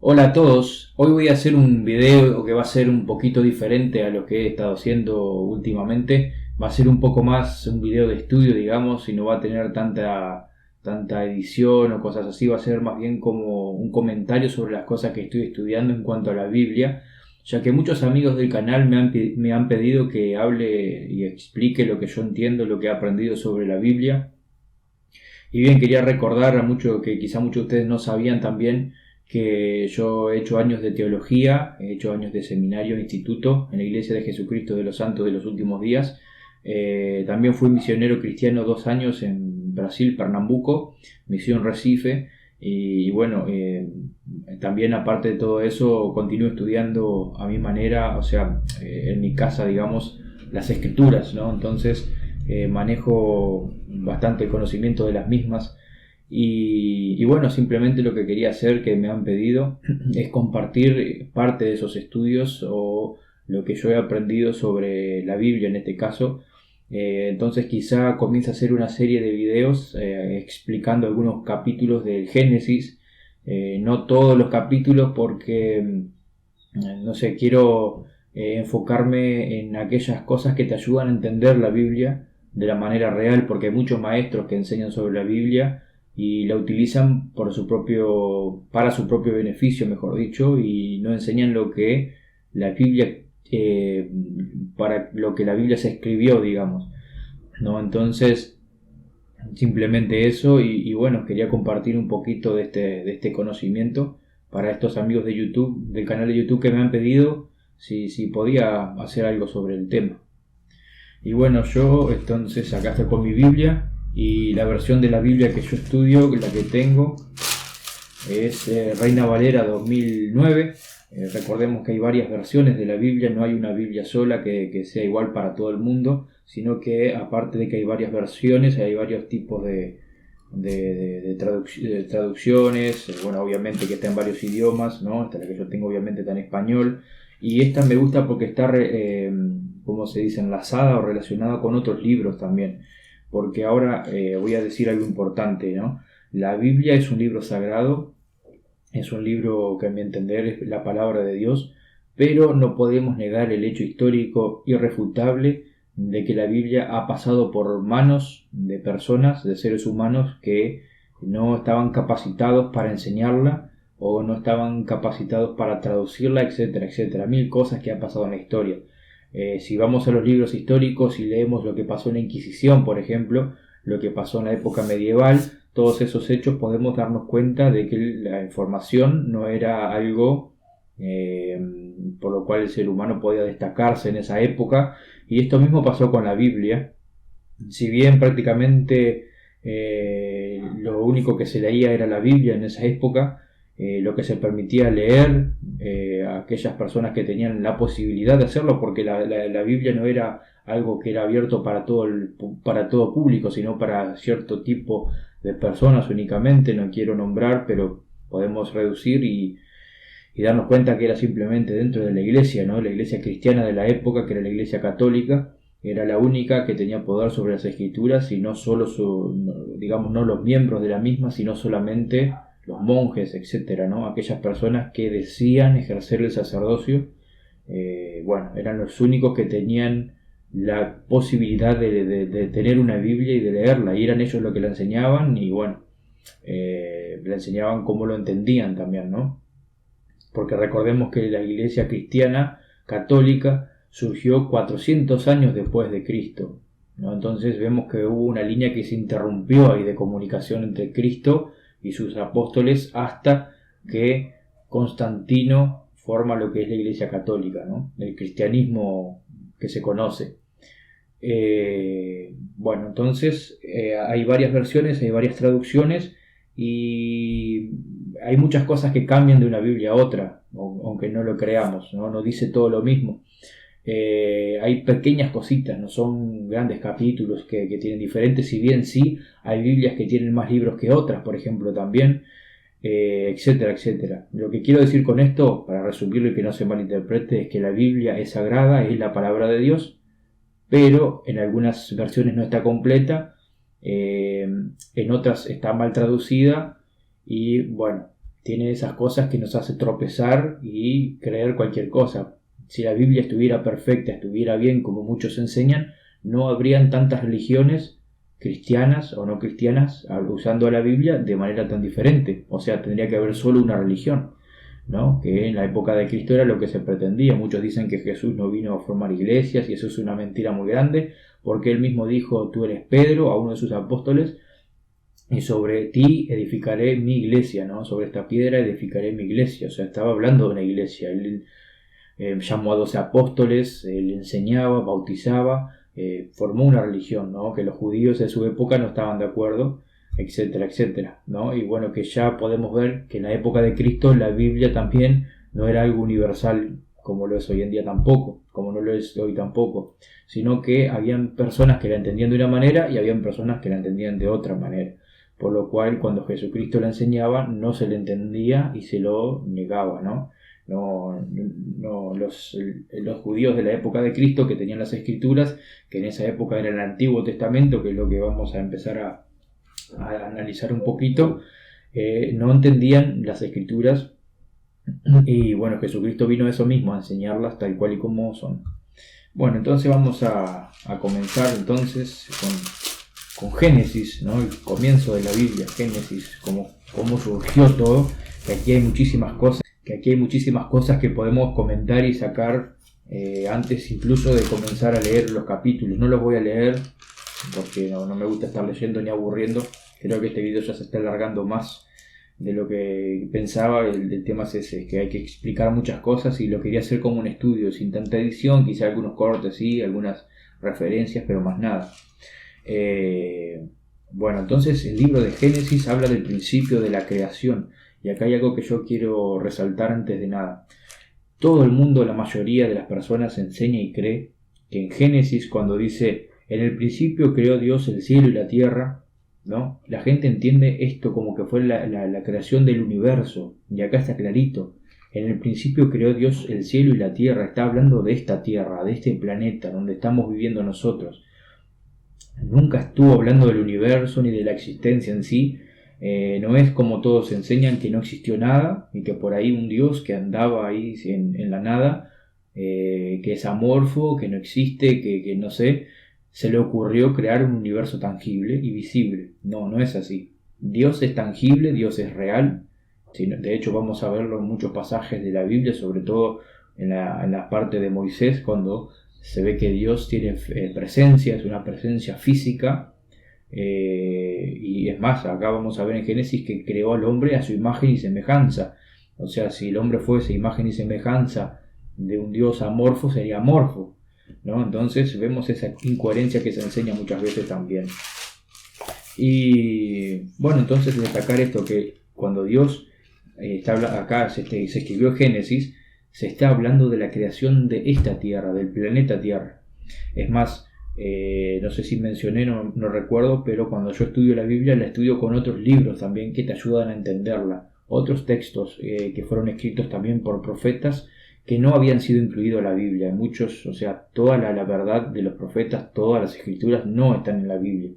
Hola a todos, hoy voy a hacer un video que va a ser un poquito diferente a lo que he estado haciendo últimamente. Va a ser un poco más un video de estudio, digamos, y no va a tener tanta edición o cosas así. Va a ser más bien como un comentario sobre las cosas que estoy estudiando en cuanto a la Biblia, ya que muchos amigos del canal me han pedido que hable y explique lo que yo entiendo, lo que he aprendido sobre la Biblia. Y bien, quería recordar a muchos que quizá muchos de ustedes no sabían también que yo he hecho años de teología, he hecho años de seminario, instituto en la Iglesia de Jesucristo de los Santos de los Últimos Días. También fui misionero cristiano 2 años en Brasil, Pernambuco, misión Recife. Y bueno, también aparte de todo eso, continúo estudiando a mi manera, o sea, en mi casa, digamos, las escrituras, ¿no? Entonces, manejo bastante el conocimiento de las mismas y bueno, simplemente lo que quería hacer, que me han pedido, es compartir parte de esos estudios o lo que yo he aprendido sobre la Biblia en este caso. Entonces quizá comience a hacer una serie de videos explicando algunos capítulos del Génesis, no todos los capítulos porque no sé, quiero enfocarme en aquellas cosas que te ayudan a entender la Biblia de la manera real, porque hay muchos maestros que enseñan sobre la Biblia y la utilizan para su propio beneficio, mejor dicho, y no enseñan lo que la Biblia, para lo que la Biblia se escribió, digamos, ¿no? Entonces, simplemente eso y bueno, quería compartir un poquito de este conocimiento para estos amigos de YouTube, del canal de YouTube, que me han pedido si podía hacer algo sobre el tema. Y bueno, yo entonces acá estoy con mi Biblia y la versión de la Biblia que yo estudio, la que tengo, es Reina Valera 2009. Recordemos que hay varias versiones de la Biblia, no hay una Biblia sola que sea igual para todo el mundo, sino que aparte de que hay varias versiones, hay varios tipos de traducciones. Bueno, obviamente que está en varios idiomas, ¿no? Esta la que yo tengo obviamente está en español, y esta me gusta porque está, como se dice, enlazada o relacionada con otros libros también, porque ahora voy a decir algo importante, ¿no? La Biblia es un libro sagrado, es un libro que a mi entender es la palabra de Dios, pero no podemos negar el hecho histórico irrefutable de que la Biblia ha pasado por manos de personas, de seres humanos que no estaban capacitados para enseñarla o no estaban capacitados para traducirla, etcétera, etcétera. Mil cosas que han pasado en la historia. Si vamos a los libros históricos y leemos lo que pasó en la Inquisición, por ejemplo, lo que pasó en la época medieval, todos esos hechos, podemos darnos cuenta de que la información no era algo por lo cual el ser humano podía destacarse en esa época, y esto mismo pasó con la Biblia. Si bien prácticamente lo único que se leía era la Biblia en esa época, lo que se permitía leer a aquellas personas que tenían la posibilidad de hacerlo, porque la Biblia no era algo que era abierto para todo público, sino para cierto tipo de personas únicamente. No quiero nombrar, pero podemos reducir y darnos cuenta que era simplemente dentro de la iglesia, ¿no? La iglesia cristiana de la época, que era la iglesia católica, era la única que tenía poder sobre las escrituras, y no solo digamos, no los miembros de la misma, sino solamente los monjes, etcétera, ¿no? Aquellas personas que decían ejercer el sacerdocio, bueno, eran los únicos que tenían la posibilidad de tener una Biblia y de leerla, y eran ellos los que la enseñaban, y bueno, la enseñaban como lo entendían también, ¿no? Porque recordemos que la iglesia cristiana católica surgió 400 años después de Cristo, ¿no? Entonces vemos que hubo una línea que se interrumpió ahí de comunicación entre Cristo y sus apóstoles hasta que Constantino forma lo que es la iglesia católica, ¿no? El cristianismo que se conoce. Bueno, entonces hay varias versiones, hay varias traducciones, y hay muchas cosas que cambian de una Biblia a otra, aunque no lo creamos, ¿no? No dice todo lo mismo. Hay pequeñas cositas, no son grandes capítulos que tienen diferentes, si bien sí hay Biblias que tienen más libros que otras, por ejemplo, también, etcétera, etcétera. Lo que quiero decir con esto, para resumirlo y que no se malinterprete, es que la Biblia es sagrada, es la palabra de Dios, pero en algunas versiones no está completa, en otras está mal traducida, y bueno, tiene esas cosas que nos hace tropezar y creer cualquier cosa. Si la Biblia estuviera perfecta, estuviera bien, como muchos enseñan, no habrían tantas religiones, cristianas o no cristianas, usando la Biblia de manera tan diferente. O sea, tendría que haber solo una religión, ¿no? Que en la época de Cristo era lo que se pretendía. Muchos dicen que Jesús no vino a formar iglesias, y eso es una mentira muy grande, porque él mismo dijo: tú eres Pedro, a uno de sus apóstoles, y sobre ti edificaré mi iglesia, ¿no? Sobre esta piedra edificaré mi iglesia. O sea, estaba hablando de una iglesia. Él llamó a 12 apóstoles, él enseñaba, bautizaba, formó una religión, ¿no? Que los judíos de su época no estaban de acuerdo, etcétera, etcétera, ¿no? Y bueno, que ya podemos ver que en la época de Cristo la Biblia también no era algo universal como lo es hoy en día tampoco, como no lo es hoy tampoco, sino que habían personas que la entendían de una manera y habían personas que la entendían de otra manera. Por lo cual, cuando Jesucristo la enseñaba, no se le entendía y se lo negaba, ¿no? Los judíos de la época de Cristo, que tenían las escrituras, que en esa época era el Antiguo Testamento, que es lo que vamos a empezar a analizar un poquito, no entendían las escrituras, y bueno, Jesucristo vino a eso mismo, a enseñarlas tal cual y como son. Bueno, entonces vamos a comenzar entonces con Génesis, ¿no? El comienzo de la Biblia, Génesis, cómo surgió todo, que aquí hay muchísimas cosas que podemos comentar y sacar antes incluso de comenzar a leer los capítulos. No los voy a leer porque no me gusta estar leyendo ni aburriendo. Creo que este video ya se está alargando más de lo que pensaba. El tema es ese, que hay que explicar muchas cosas y lo quería hacer como un estudio, sin tanta edición, quizá algunos cortes, sí, algunas referencias, pero más nada. Bueno, entonces el libro de Génesis habla del principio de la creación, y acá hay algo que yo quiero resaltar antes de nada. Todo el mundo, la mayoría de las personas enseña y cree que en Génesis, cuando dice en el principio creó Dios el cielo y la tierra, ¿no? La gente entiende esto como que fue la creación del universo, y acá está clarito: en el principio creó Dios el cielo y la tierra. Está hablando de esta tierra, de este planeta donde estamos viviendo nosotros. Nunca estuvo hablando del universo ni de la existencia en sí. No es como todos enseñan, que no existió nada y que por ahí un Dios que andaba ahí en la nada, que es amorfo, que no existe, que no sé, se le ocurrió crear un universo tangible y visible. No es así. Dios es tangible, Dios es real. De hecho, vamos a verlo en muchos pasajes de la Biblia, sobre todo en la parte de Moisés, cuando se ve que Dios tiene presencia, es una presencia física, y es más, acá vamos a ver en Génesis que creó al hombre a su imagen y semejanza. O sea, si el hombre fuese imagen y semejanza de un Dios amorfo, sería amorfo, ¿no? Entonces vemos esa incoherencia que se enseña muchas veces también. Y bueno, entonces destacar esto, que cuando Dios acá se escribió Génesis, se está hablando de la creación de esta tierra, del planeta Tierra. Es más, no sé si mencioné, no recuerdo, pero cuando yo estudio la Biblia, la estudio con otros libros también que te ayudan a entenderla. Otros textos que fueron escritos también por profetas que no habían sido incluidos en la Biblia. Muchos, o sea, toda la verdad de los profetas, todas las escrituras no están en la Biblia.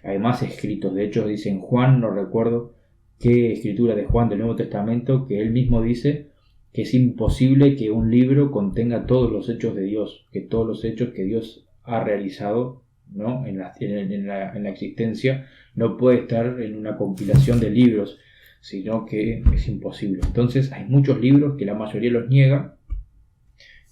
Además, escritos, de hecho, dice en Juan, no recuerdo qué escritura de Juan del Nuevo Testamento, que él mismo dice que es imposible que un libro contenga todos los hechos de Dios, que todos los hechos que Dios ha realizado, ¿no? en la existencia, no puede estar en una compilación de libros, sino que es imposible. Entonces hay muchos libros que la mayoría los niega,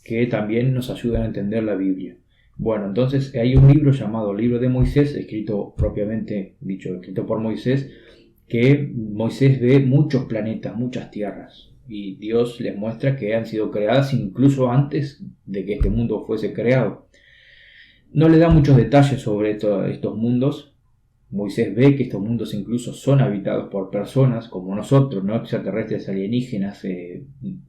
que también nos ayudan a entender la Biblia. Bueno, entonces hay un libro llamado Libro de Moisés, escrito propiamente dicho, escrito por Moisés, que Moisés ve muchos planetas, muchas tierras, y Dios les muestra que han sido creadas incluso antes de que este mundo fuese creado. No le da muchos detalles sobre estos mundos. Moisés ve que estos mundos incluso son habitados por personas como nosotros, no extraterrestres, alienígenas,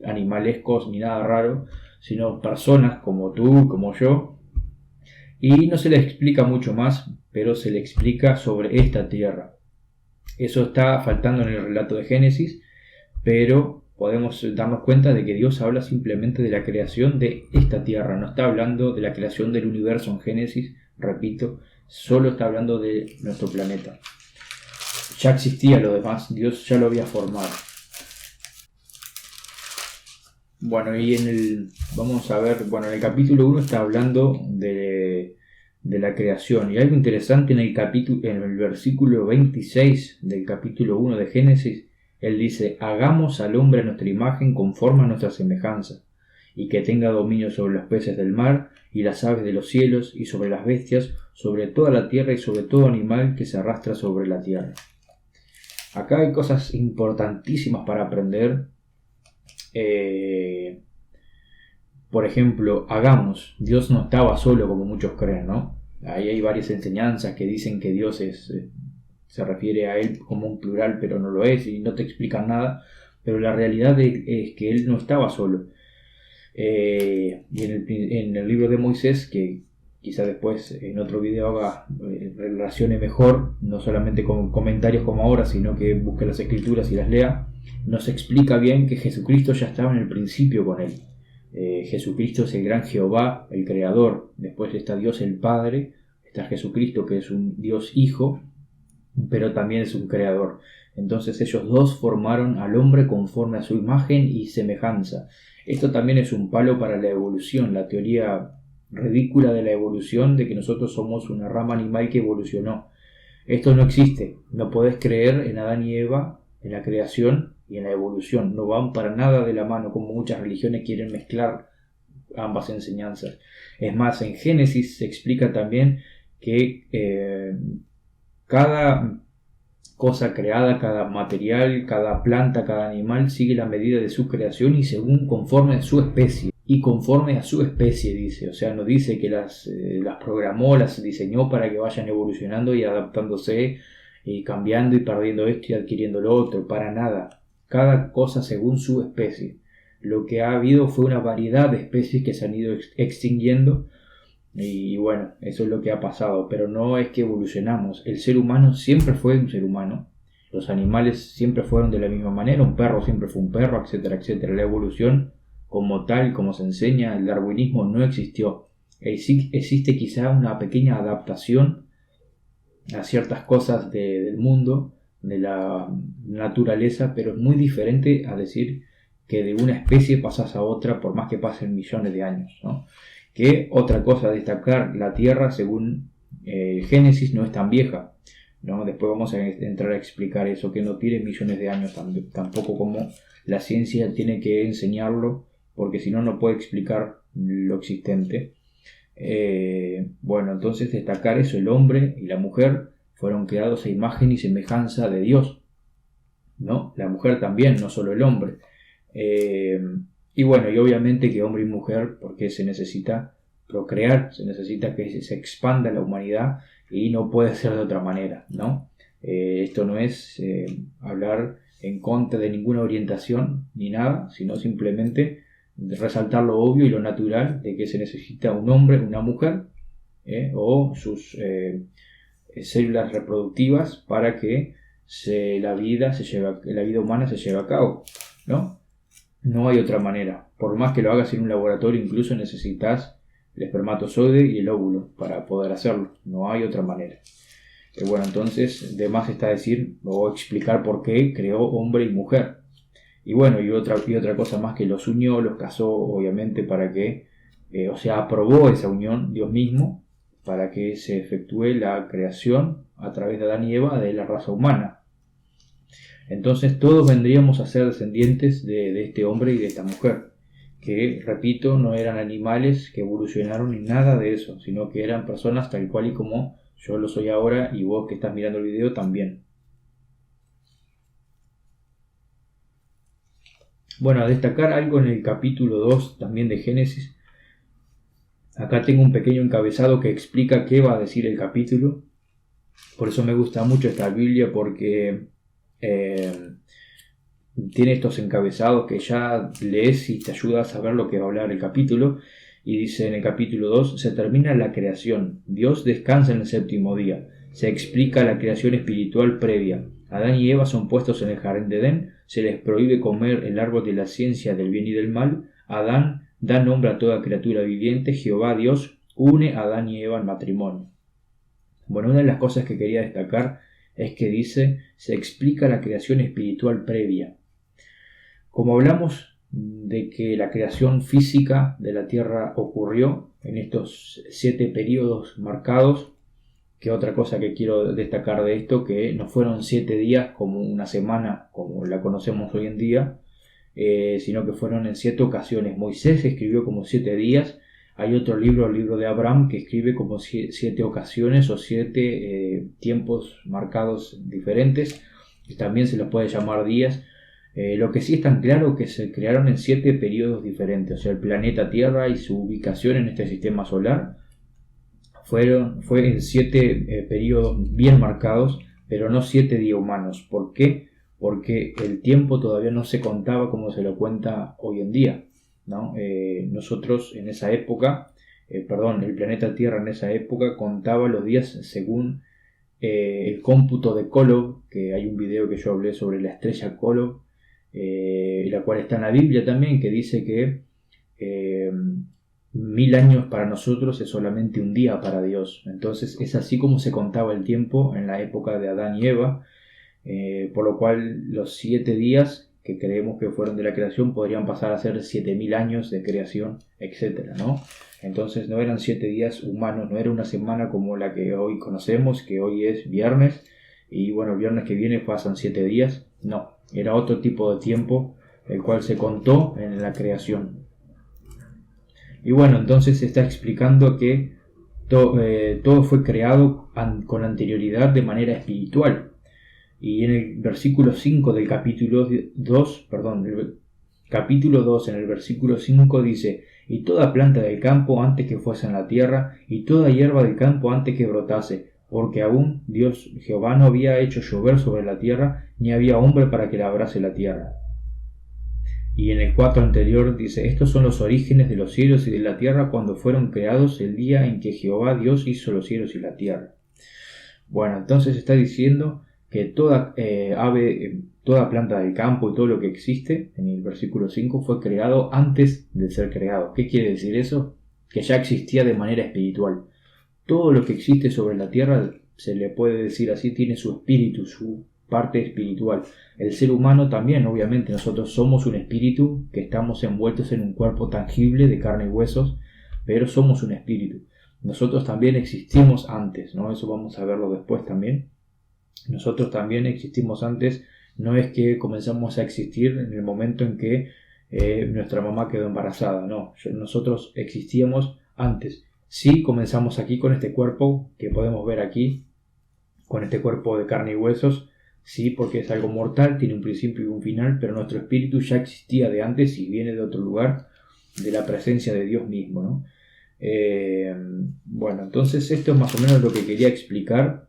animalescos ni nada raro, sino personas como tú, como yo. Y no se le explica mucho más, pero se le explica sobre esta tierra. Eso está faltando en el relato de Génesis, pero podemos darnos cuenta de que Dios habla simplemente de la creación de esta tierra. No está hablando de la creación del universo en Génesis, repito, solo está hablando de nuestro planeta. Ya existía lo demás, Dios ya lo había formado. Bueno, y vamos a ver, bueno, en el capítulo 1 está hablando de la creación. Y algo interesante en el versículo 26 del capítulo 1 de Génesis, él dice: hagamos al hombre a nuestra imagen conforme a nuestra semejanza, y que tenga dominio sobre los peces del mar, y las aves de los cielos, y sobre las bestias, sobre toda la tierra, y sobre todo animal que se arrastra sobre la tierra. Acá hay cosas importantísimas para aprender. Por ejemplo, hagamos. Dios no estaba solo como muchos creen, ¿no? Ahí hay varias enseñanzas que dicen que Dios se refiere a Él como un plural, pero no lo es y no te explican nada. Pero la realidad es que Él no estaba solo. Y en el libro de Moisés, que quizá después en otro video relacione mejor, no solamente con comentarios como ahora, sino que busque las escrituras y las lea, nos explica bien que Jesucristo ya estaba en el principio con Él. Jesucristo es el gran Jehová, el Creador. Después está Dios el Padre, está Jesucristo, que es un Dios Hijo, pero también es un Creador. Entonces ellos dos formaron al hombre conforme a su imagen y semejanza. Esto también es un palo para la evolución, la teoría ridícula de la evolución, de que nosotros somos una rama animal que evolucionó. Esto no existe. No podés creer en Adán y Eva, en la creación y en la evolución. No van para nada de la mano, como muchas religiones quieren mezclar ambas enseñanzas. Es más, en Génesis se explica también que cada cosa creada, cada material, cada planta, cada animal sigue la medida de su creación y según conforme a su especie. Y conforme a su especie, dice. O sea, no dice que las programó, las diseñó para que vayan evolucionando y adaptándose y cambiando y perdiendo esto y adquiriendo lo otro. Para nada. Cada cosa según su especie. Lo que ha habido fue una variedad de especies que se han ido extinguiendo. Y bueno, eso es lo que ha pasado, pero no es que evolucionamos. El ser humano siempre fue un ser humano. Los animales siempre fueron de la misma manera. Un perro siempre fue un perro, etcétera, etcétera. La evolución como tal, como se enseña, el darwinismo no existió. Existe quizá una pequeña adaptación a ciertas cosas del mundo, de la naturaleza, pero es muy diferente a decir que de una especie pasas a otra por más que pasen millones de años, ¿no? Que otra cosa a destacar, la Tierra según Génesis no es tan vieja, ¿no? Después vamos a entrar a explicar eso, que no tiene millones de años tampoco como la ciencia tiene que enseñarlo, porque si no, no puede explicar lo existente. Bueno, entonces destacar eso, el hombre y la mujer fueron creados a imagen y semejanza de Dios, ¿no? La mujer también, no solo el hombre. Y bueno, y obviamente que hombre y mujer, porque se necesita procrear, se necesita que se expanda la humanidad y no puede ser de otra manera, ¿no? Esto no es hablar en contra de ninguna orientación ni nada, sino simplemente resaltar lo obvio y lo natural de que se necesita un hombre, una mujer, o sus células reproductivas para que la vida humana se lleve a cabo, ¿no? No hay otra manera. Por más que lo hagas en un laboratorio, incluso necesitas el espermatozoide y el óvulo para poder hacerlo. No hay otra manera. Bueno, entonces, de más está decir o explicar por qué creó hombre y mujer. Y bueno, y otra cosa más, que los unió, los casó, obviamente, para que, aprobó esa unión Dios mismo, para que se efectúe la creación a través de Adán y Eva de la raza humana. Entonces todos vendríamos a ser descendientes de este hombre y de esta mujer, que, repito, no eran animales que evolucionaron ni nada de eso, sino que eran personas tal cual y como yo lo soy ahora y vos que estás mirando el video también. Bueno, a destacar algo en el capítulo 2 también de Génesis. Acá tengo un pequeño encabezado que explica qué va a decir el capítulo. Por eso me gusta mucho esta Biblia, porque tiene estos encabezados que ya lees y te ayuda a saber lo que va a hablar el capítulo. Y dice en el capítulo 2, se termina la creación. Dios descansa en el séptimo día. Se explica la creación espiritual previa. Adán y Eva son puestos en el jardín de Edén. Se les prohíbe comer el árbol de la ciencia del bien y del mal. Adán da nombre a toda criatura viviente. Jehová Dios une a Adán y Eva al matrimonio. Bueno, una de las cosas que quería destacar es que dice, se explica la creación espiritual previa. Como hablamos de que la creación física de la Tierra ocurrió en estos 7 periodos marcados. Que otra cosa que quiero destacar de esto, que no fueron 7 días como una semana como la conocemos hoy en día, sino que fueron en 7 ocasiones. Moisés escribió como 7 días. Hay otro libro, el libro de Abraham, que escribe como 7 ocasiones o 7 tiempos marcados diferentes, que también se los puede llamar días. Lo que sí es tan claro que se crearon en 7 periodos diferentes, o sea, el planeta Tierra y su ubicación en este sistema solar fue en 7 periodos bien marcados, pero no 7 días humanos. ¿Por qué? Porque el tiempo todavía no se contaba como se lo cuenta hoy en día, ¿no? Nosotros en esa época, el planeta Tierra en esa época contaba los días según el cómputo de Kolob, que hay un video que yo hablé sobre la estrella Kolob, la cual está en la Biblia también, que dice que 1000 años para nosotros es solamente un día para Dios. Entonces es así como se contaba el tiempo en la época de Adán y Eva, por lo cual los 7 días que creemos que fueron de la creación podrían pasar a ser 7000 años de creación, etcétera, ¿no? Entonces no eran 7 días humanos, no era una semana como la que hoy conocemos, que hoy es viernes, y bueno, el viernes que viene pasan 7 días. No, era otro tipo de tiempo, el cual se contó en la creación. Y bueno, entonces se está explicando que todo fue creado con anterioridad de manera espiritual. Y en el versículo 5 del capítulo 2, en el versículo 5 dice: y toda planta del campo antes que fuese en la tierra, y toda hierba del campo antes que brotase, porque aún Dios Jehová no había hecho llover sobre la tierra, ni había hombre para que labrase la tierra. Y en el 4 anterior dice: estos son los orígenes de los cielos y de la tierra cuando fueron creados el día en que Jehová Dios hizo los cielos y la tierra. Bueno, entonces está diciendo que toda toda planta del campo y todo lo que existe, en el versículo 5, fue creado antes de ser creado. ¿Qué quiere decir eso? Que ya existía de manera espiritual. Todo lo que existe sobre la tierra, se le puede decir así, tiene su espíritu, su parte espiritual. El ser humano también, obviamente, nosotros somos un espíritu que estamos envueltos en un cuerpo tangible de carne y huesos, pero somos un espíritu. Nosotros también existimos antes, ¿no? Eso vamos a verlo después también. Nosotros también existimos antes, no es que comenzamos a existir en el momento en que nuestra mamá quedó embarazada, no, nosotros existíamos antes. Sí, comenzamos aquí con este cuerpo que podemos ver aquí, con este cuerpo de carne y huesos, sí, porque es algo mortal, tiene un principio y un final, pero nuestro espíritu ya existía de antes y viene de otro lugar, de la presencia de Dios mismo, ¿no? Bueno, entonces esto es más o menos lo que quería explicar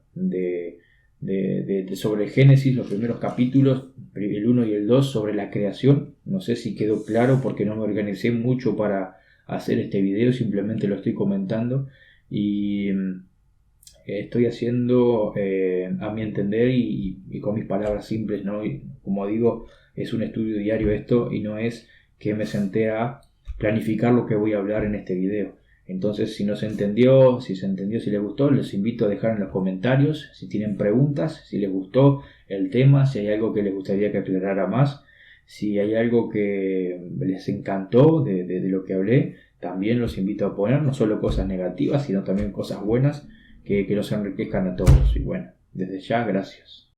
sobre Génesis, los primeros capítulos, el 1 y el 2, sobre la creación. No sé si quedó claro porque no me organicé mucho para hacer este video, simplemente lo estoy comentando y estoy haciendo a mi entender y con mis palabras simples, ¿no? Y como digo, es un estudio diario esto y no es que me senté a planificar lo que voy a hablar en este video. Entonces, si no se entendió, si les gustó, les invito a dejar en los comentarios si tienen preguntas, si les gustó el tema, si hay algo que les gustaría que aclarara más, si hay algo que les encantó de lo que hablé, también los invito a poner no solo cosas negativas, sino también cosas buenas que nos enriquezcan a todos. Y bueno, desde ya, gracias.